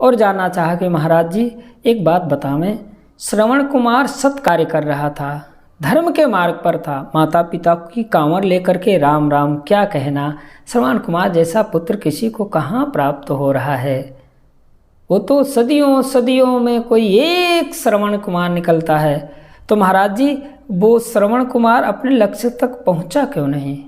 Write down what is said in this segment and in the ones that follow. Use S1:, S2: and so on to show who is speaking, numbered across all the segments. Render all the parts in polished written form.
S1: और जानना चाहा कि महाराज जी एक बात बतावें, श्रवण कुमार सत कार्य कर रहा था, धर्म के मार्ग पर था, माता पिता की कांवर लेकर के राम राम क्या कहना, श्रवण कुमार जैसा पुत्र किसी को कहाँ प्राप्त हो रहा है। वो तो सदियों सदियों में कोई एक श्रवण कुमार निकलता है। तो महाराज जी वो श्रवण कुमार अपने लक्ष्य तक पहुँचा क्यों नहीं?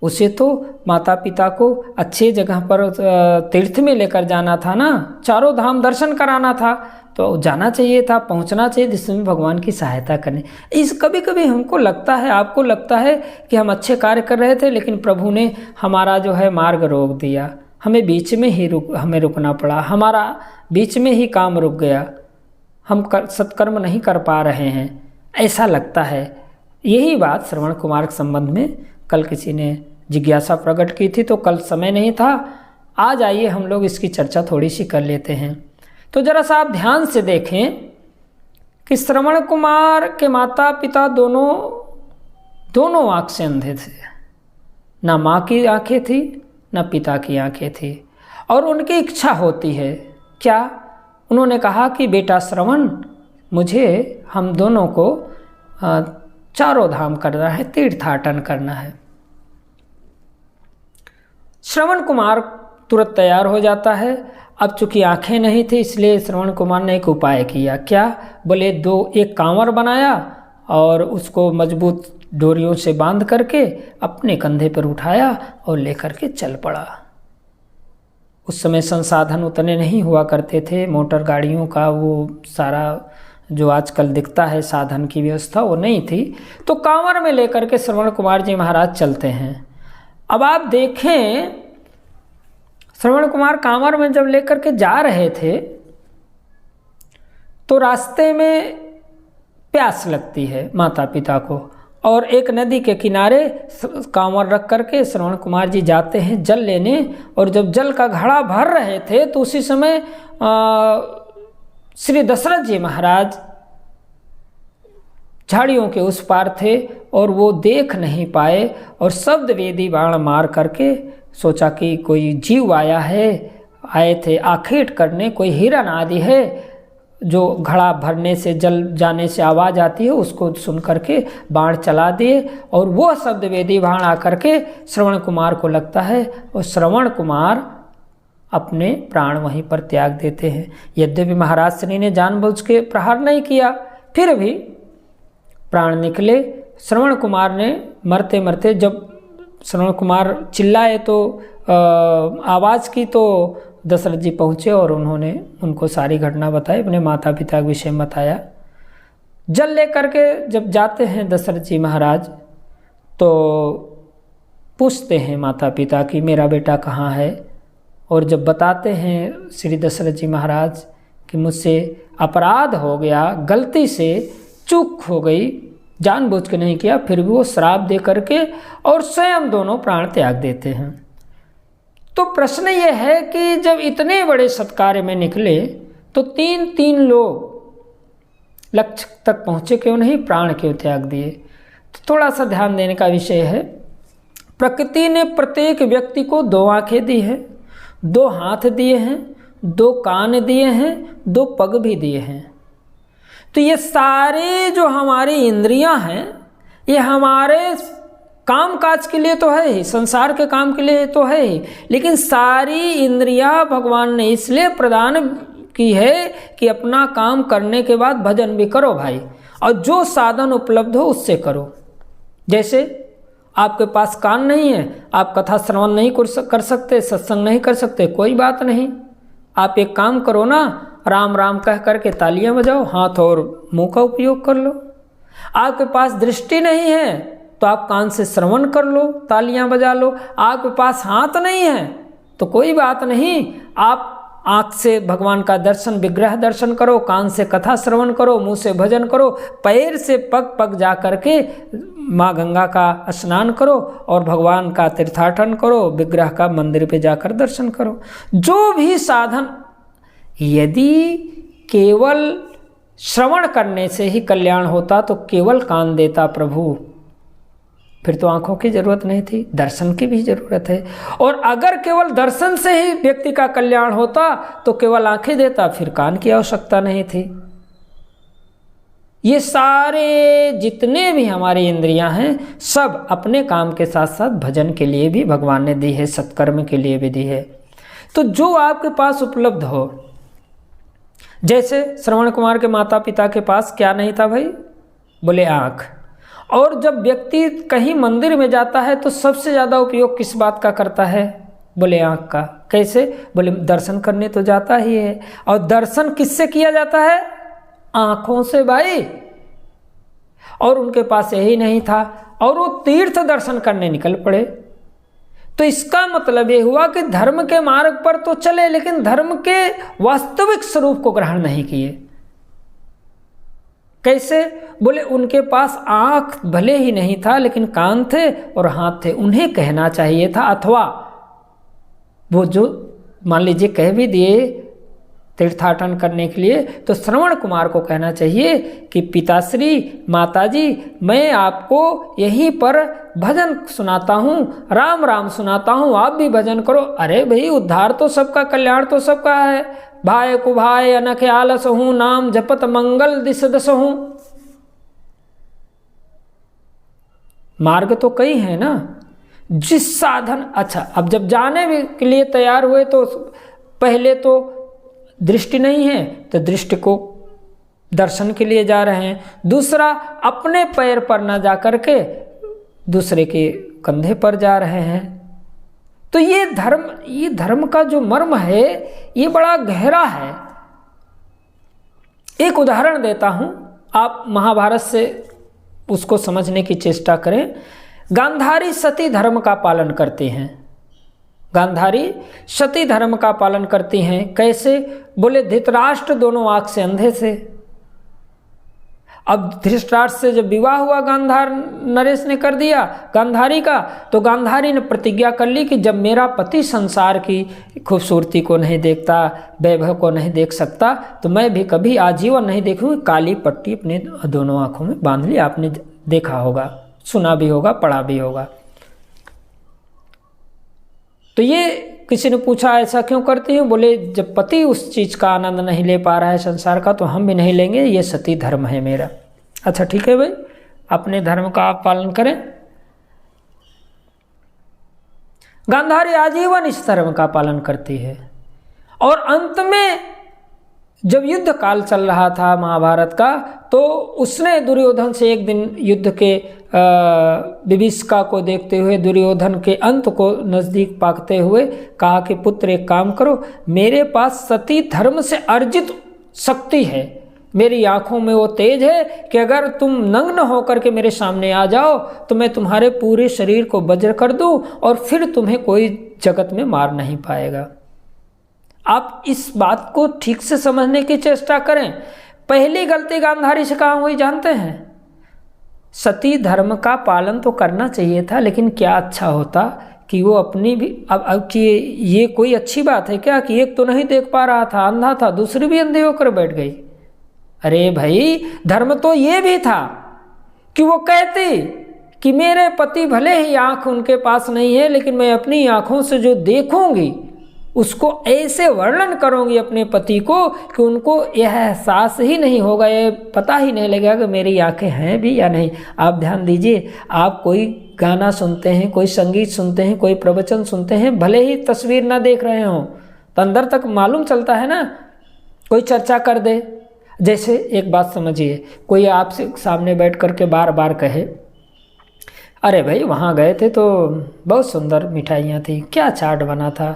S1: उसे तो माता पिता को अच्छे जगह पर तीर्थ में लेकर जाना था ना, चारों धाम दर्शन कराना था, तो जाना चाहिए था, पहुंचना चाहिए, जिसमें भगवान की सहायता करने। इस कभी कभी हमको लगता है, आपको लगता है कि हम अच्छे कार्य कर रहे थे, लेकिन प्रभु ने हमारा जो है मार्ग रोक दिया, हमें बीच में ही हमें रुकना पड़ा, हमारा बीच में ही काम रुक गया, हम सत्कर्म नहीं कर पा रहे हैं, ऐसा लगता है। यही बात श्रवण कुमार के संबंध में कल किसी ने जिज्ञासा प्रकट की थी, तो कल समय नहीं था, आज आइए हम लोग इसकी चर्चा थोड़ी सी कर लेते हैं। तो जरा सा आप ध्यान से देखें कि श्रवण कुमार के माता पिता दोनों आँख से अंधे थे, ना माँ की आंखें थी ना पिता की आंखें थी, और उनकी इच्छा होती है क्या? उन्होंने कहा कि बेटा श्रवण, मुझे हम दोनों को चारों धाम करना है, तीर्थाटन करना है। श्रवण कुमार तुरंत तैयार हो जाता है। अब चूंकि आंखें नहीं थी, इसलिए श्रवण कुमार ने एक उपाय किया। क्या? बोले एक कांवर बनाया और उसको मजबूत डोरियों से बांध करके अपने कंधे पर उठाया और लेकर के चल पड़ा। उस समय संसाधन उतने नहीं हुआ करते थे, मोटर गाड़ियों का वो सारा जो आजकल दिखता है साधन की व्यवस्था वो नहीं थी। तो कांवर में लेकर के श्रवण कुमार जी महाराज चलते हैं। अब आप देखें, श्रवण कुमार कांवर में जब लेकर के जा रहे थे तो रास्ते में प्यास लगती है माता पिता को, और एक नदी के किनारे कांवर रख करके श्रवण कुमार जी जाते हैं जल लेने। और जब जल का घड़ा भर रहे थे तो उसी समय श्री दशरथ जी महाराज झाड़ियों के उस पार थे और वो देख नहीं पाए, और शब्द वेदी बाण मार करके सोचा कि कोई जीव आए थे आखेट करने, कोई हिरन आदि है जो घड़ा भरने से जल जाने से आवाज़ आती है, उसको सुन करके बाण चला दिए, और वो शब्द वेदी बाण आकर के श्रवण कुमार को लगता है, और श्रवण कुमार अपने प्राण वहीं पर त्याग देते हैं। यद्यपि महाराज श्री ने जानबूझ के प्रहार नहीं किया, फिर भी प्राण निकले। श्रवण कुमार ने मरते मरते, जब श्रवण कुमार चिल्लाए तो आवाज़ की, तो दशरथ जी पहुँचे और उन्होंने उनको सारी घटना बताई, अपने माता पिता के विषय में बताया। जल ले करके जब जाते हैं दशरथ जी महाराज तो पूछते हैं माता पिता कि मेरा बेटा कहाँ है, और जब बताते हैं श्री दशरथ जी महाराज कि मुझसे अपराध हो गया, गलती से चूक हो गई, जानबूझ के नहीं किया, फिर भी वो श्राप दे करके और स्वयं दोनों प्राण त्याग देते हैं। तो प्रश्न ये है कि जब इतने बड़े सत्कार्य में निकले तो तीन लोग लक्ष्य तक पहुँचे क्यों नहीं, प्राण क्यों त्याग दिए? तो थोड़ा सा ध्यान देने का विषय है। प्रकृति ने प्रत्येक व्यक्ति को 2 आंखें दी है, 2 हाथ दिए हैं, 2 कान दिए हैं, 2 पग भी दिए हैं। तो ये सारे जो हमारी इंद्रियां हैं, ये हमारे काम काज के लिए तो है ही, संसार के काम के लिए तो है ही, लेकिन सारी इंद्रियां भगवान ने इसलिए प्रदान की है कि अपना काम करने के बाद भजन भी करो भाई, और जो साधन उपलब्ध हो उससे करो। जैसे आपके पास कान नहीं है, आप कथा श्रवण नहीं कर सकते, सत्संग नहीं कर सकते, कोई बात नहीं, आप एक काम करो ना, राम राम कह करके तालियां बजाओ, हाथ और मुंह का उपयोग कर लो। आपके पास दृष्टि नहीं है तो आप कान से श्रवण कर लो, तालियां बजा लो। आपके पास हाथ नहीं है तो कोई बात नहीं, आप आँख से भगवान का दर्शन, विग्रह दर्शन करो, कान से कथा श्रवण करो, मुंह से भजन करो, पैर से पग पग जा करके माँ गंगा का स्नान करो और भगवान का तीर्थाटन करो, विग्रह का मंदिर पे जाकर दर्शन करो। जो भी साधन, यदि केवल श्रवण करने से ही कल्याण होता तो केवल कान देता प्रभु, फिर तो आंखों की जरूरत नहीं थी, दर्शन की भी जरूरत है। और अगर केवल दर्शन से ही व्यक्ति का कल्याण होता तो केवल आंखें देता, फिर कान की आवश्यकता नहीं थी। ये सारे जितने भी हमारी इंद्रियां हैं सब अपने काम के साथ साथ भजन के लिए भी भगवान ने दी है, सत्कर्म के लिए भी दी है। तो जो आपके पास उपलब्ध हो, जैसे श्रवण कुमार के माता पिता के पास क्या नहीं था भाई? बोले आँख। और जब व्यक्ति कहीं मंदिर में जाता है तो सबसे ज़्यादा उपयोग किस बात का करता है? बोले आँख का। कैसे? बोले दर्शन करने तो जाता ही है, और दर्शन किससे किया जाता है? आँखों से भाई। और उनके पास यही नहीं था और वो तीर्थ दर्शन करने निकल पड़े। तो इसका मतलब ये हुआ कि धर्म के मार्ग पर तो चले, लेकिन धर्म के वास्तविक स्वरूप को ग्रहण नहीं किए। कैसे? बोले उनके पास आंख भले ही नहीं था, लेकिन कान थे और हाथ थे, उन्हें कहना चाहिए था। अथवा वो जो मान लीजिए कह भी दिए तीर्थाटन करने के लिए, तो श्रवण कुमार को कहना चाहिए कि पिताश्री, माताजी, मैं आपको यहीं पर भजन सुनाता हूँ, राम राम सुनाता हूँ, आप भी भजन करो। अरे भाई, उद्धार तो सबका, कल्याण तो सबका है। भाई को भाई अनख आलस हूँ, नाम जपत मंगल दिस दस हूँ। मार्ग तो कई है ना, जिस साधन। अच्छा, अब जब जाने के लिए तैयार हुए तो पहले तो दृष्टि नहीं है, तो दृष्टि को दर्शन के लिए जा रहे हैं। दूसरा, अपने पैर पर न जा करके दूसरे के कंधे पर जा रहे हैं। तो ये धर्म का जो मर्म है ये बड़ा गहरा है। एक उदाहरण देता हूं, आप महाभारत से उसको समझने की चेष्टा करें। गांधारी सती धर्म का पालन करते हैं। गांधारी सती धर्म का पालन करती हैं। कैसे? बोले धृतराष्ट्र दोनों आंख से अंधे थे। अब धृतराष्ट्र से जब विवाह हुआ गांधार नरेश ने कर दिया गांधारी का, तो गांधारी ने प्रतिज्ञा कर ली कि जब मेरा पति संसार की खूबसूरती को नहीं देखता, वैभव को नहीं देख सकता, तो मैं भी कभी आजीवन नहीं देखूंगी। काली पट्टी अपने दोनों आंखों में बांध ली। आपने देखा होगा, सुना भी होगा, पढ़ा भी होगा। तो ये किसी ने पूछा ऐसा क्यों करती हूँ? बोले जब पति उस चीज़ का आनंद नहीं ले पा रहा है संसार का, तो हम भी नहीं लेंगे, ये सती धर्म है मेरा। अच्छा ठीक है भाई, अपने धर्म का आप पालन करें। गांधारी आजीवन इस धर्म का पालन करती है। और अंत में जब युद्ध काल चल रहा था महाभारत का, तो उसने दुर्योधन से एक दिन युद्ध के विभीषिका को देखते हुए, दुर्योधन के अंत को नज़दीक पाकते हुए कहा कि पुत्र एक काम करो, मेरे पास सती धर्म से अर्जित शक्ति है, मेरी आंखों में वो तेज है कि अगर तुम नग्न होकर के मेरे सामने आ जाओ तो मैं तुम्हारे पूरे शरीर को वज्र कर दूं और फिर तुम्हें कोई जगत में मार नहीं पाएगा। आप इस बात को ठीक से समझने की चेष्टा करें। पहली गलती गांधारी से कहाँ हुई जानते हैं? सती धर्म का पालन तो करना चाहिए था, लेकिन क्या अच्छा होता कि वो अपनी भी अब कि ये कोई अच्छी बात है क्या कि एक तो नहीं देख पा रहा था, अंधा था, दूसरी भी अंधे होकर बैठ गई। अरे भाई, धर्म तो ये भी था कि वो कहती कि मेरे पति भले ही आंख उनके पास नहीं है, लेकिन मैं अपनी आंखों से जो देखूंगी उसको ऐसे वर्णन करूंगी अपने पति को कि उनको यह एहसास ही नहीं होगा, ये पता ही नहीं लगेगा कि मेरी आंखें हैं भी या नहीं। आप ध्यान दीजिए, आप कोई गाना सुनते हैं, कोई संगीत सुनते हैं, कोई प्रवचन सुनते हैं, भले ही तस्वीर ना देख रहे हों तो अंदर तक मालूम चलता है ना। कोई चर्चा कर दे, जैसे एक बात समझिए, कोई आपसे सामने बैठ करके बार बार कहे अरे भाई वहाँ गए थे तो बहुत सुंदर मिठाइयाँ थी, क्या चाट बना था,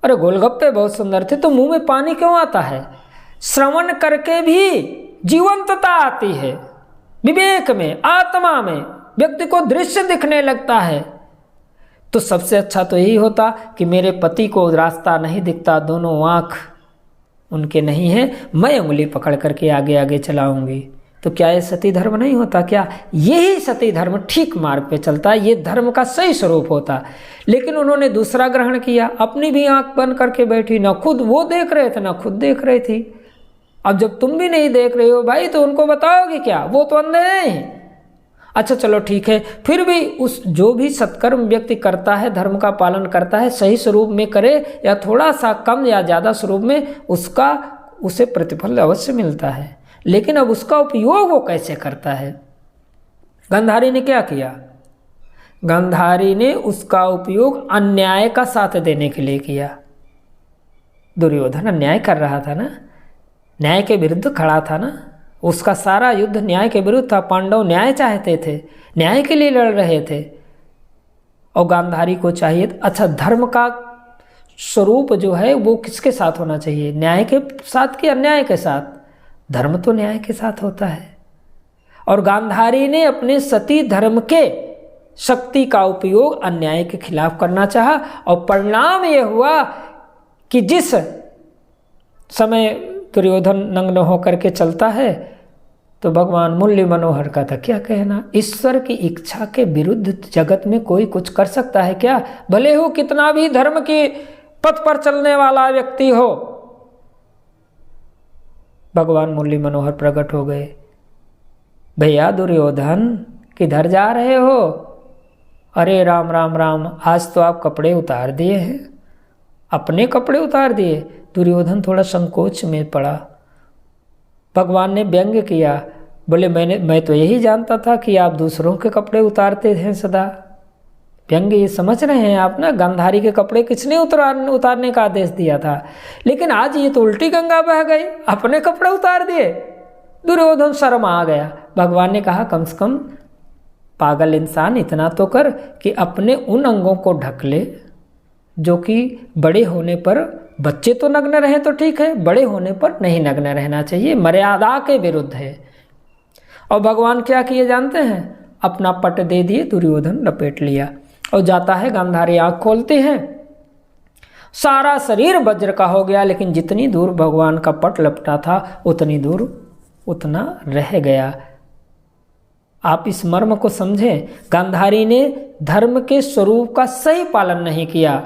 S1: अरे गोलगप्पे बहुत सुंदर थे, तो मुंह में पानी क्यों आता है? श्रवण करके भी जीवंतता आती है, विवेक में, आत्मा में व्यक्ति को दृश्य दिखने लगता है। तो सबसे अच्छा तो यही होता कि मेरे पति को रास्ता नहीं दिखता, दोनों आँख उनके नहीं है, मैं उंगली पकड़ करके आगे आगे चलाऊंगी। तो क्या ये सती धर्म नहीं होता क्या? यही सती धर्म ठीक मार्ग पे चलता है, ये धर्म का सही स्वरूप होता। लेकिन उन्होंने दूसरा ग्रहण किया, अपनी भी आंख बंद करके बैठी, ना खुद वो देख रहे थे ना खुद देख रही थी। अब जब तुम भी नहीं देख रहे हो भाई तो उनको बताओगे क्या? वो तो अंधे हैं। अच्छा चलो ठीक है, फिर भी उस जो भी सत्कर्म व्यक्ति करता है, धर्म का पालन करता है, सही स्वरूप में करे या थोड़ा सा कम या ज़्यादा स्वरूप में, उसे प्रतिफल अवश्य मिलता है। लेकिन अब उसका उपयोग वो कैसे करता है? गांधारी ने क्या किया? गांधारी ने उसका उपयोग अन्याय का साथ देने के लिए किया। दुर्योधन अन्याय कर रहा था ना, न्याय के विरुद्ध खड़ा था ना, उसका सारा युद्ध न्याय के विरुद्ध था। पांडव न्याय चाहते थे, न्याय के लिए लड़ रहे थे, और गांधारी को चाहिए अच्छा धर्म का स्वरूप जो है वो किसके साथ होना चाहिए, न्याय के साथ कि अन्याय के साथ? धर्म तो न्याय के साथ होता है। और गांधारी ने अपने सती धर्म के शक्ति का उपयोग अन्याय के खिलाफ करना चाहा, और परिणाम ये हुआ कि जिस समय दुर्योधन नग्न होकर के चलता है तो भगवान मुरली मनोहर का था क्या कहना, ईश्वर की इच्छा के विरुद्ध जगत में कोई कुछ कर सकता है क्या? भले हो कितना भी धर्म के पथ पर चलने वाला व्यक्ति हो। भगवान मुरली मनोहर प्रकट हो गए, भैया दुर्योधन किधर जा रहे हो? अरे राम राम राम, आज तो आप कपड़े उतार दिए हैं। अपने कपड़े उतार दिए? दुर्योधन थोड़ा संकोच में पड़ा। भगवान ने व्यंग्य किया, बोले मैं तो यही जानता था कि आप दूसरों के कपड़े उतारते हैं सदा। व्यंग्य ये समझ रहे हैं आप ना, गांधारी के कपड़े किसने उतारने का आदेश दिया था, लेकिन आज ये तो उल्टी गंगा बह गई, अपने कपड़े उतार दिए। दुर्योधन शर्म आ गया। भगवान ने कहा कम से कम पागल इंसान इतना तो कर कि अपने उन अंगों को ढक ले जो कि बड़े होने पर, बच्चे तो नग्न रहे तो ठीक है, बड़े होने पर नहीं नग्न रहना चाहिए, मर्यादा के विरुद्ध है। और भगवान क्या किए जानते हैं? अपना पट दे दिए, दुर्योधन लपेट लिया और जाता है। गांधारी आँख खोलते हैं, सारा शरीर वज्र का हो गया, लेकिन जितनी दूर भगवान का पट लपटा था उतनी दूर उतना रह गया। आप इस मर्म को समझें, गांधारी ने धर्म के स्वरूप का सही पालन नहीं किया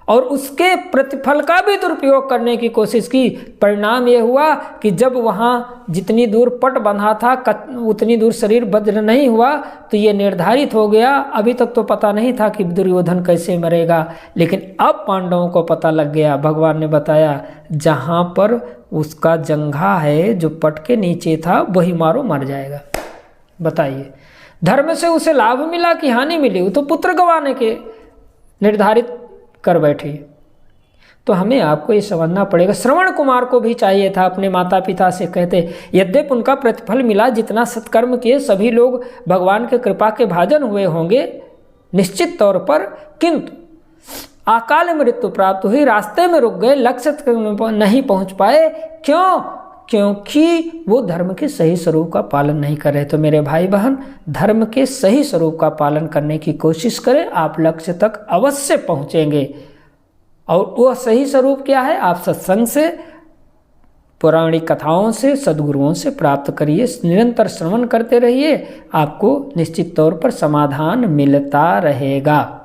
S1: और उसके प्रतिफल का भी दुरुपयोग करने की कोशिश की। परिणाम ये हुआ कि जब वहाँ जितनी दूर पट बंधा था उतनी दूर शरीर वज्र नहीं हुआ, तो ये निर्धारित हो गया। अभी तक तो पता नहीं था कि दुर्योधन कैसे मरेगा, लेकिन अब पांडवों को पता लग गया। भगवान ने बताया जहाँ पर उसका जंघा है जो पट के नीचे था वही मारो मर जाएगा। बताइए, धर्म से उसे लाभ मिला कि हानि मिली? वो तो पुत्र गंवाने के निर्धारित कर बैठी। तो हमें आपको ये समझना पड़ेगा। श्रवण कुमार को भी चाहिए था अपने माता पिता से कहते, यद्यपि उनका प्रतिफल मिला, जितना सत्कर्म किए सभी लोग भगवान के कृपा के भाजन हुए होंगे निश्चित तौर पर, किंतु अकाल मृत्यु प्राप्त हुई, रास्ते में रुक गए, लक्ष्य तक नहीं पहुंच पाए। क्यों? क्योंकि वो धर्म के सही स्वरूप का पालन नहीं कर रहे। तो मेरे भाई बहन, धर्म के सही स्वरूप का पालन करने की कोशिश करें, आप लक्ष्य तक अवश्य पहुंचेंगे। और वो सही स्वरूप क्या है? आप सत्संग से, पौराणिक कथाओं से, सद्गुरुओं से प्राप्त करिए, निरंतर श्रवण करते रहिए, आपको निश्चित तौर पर समाधान मिलता रहेगा।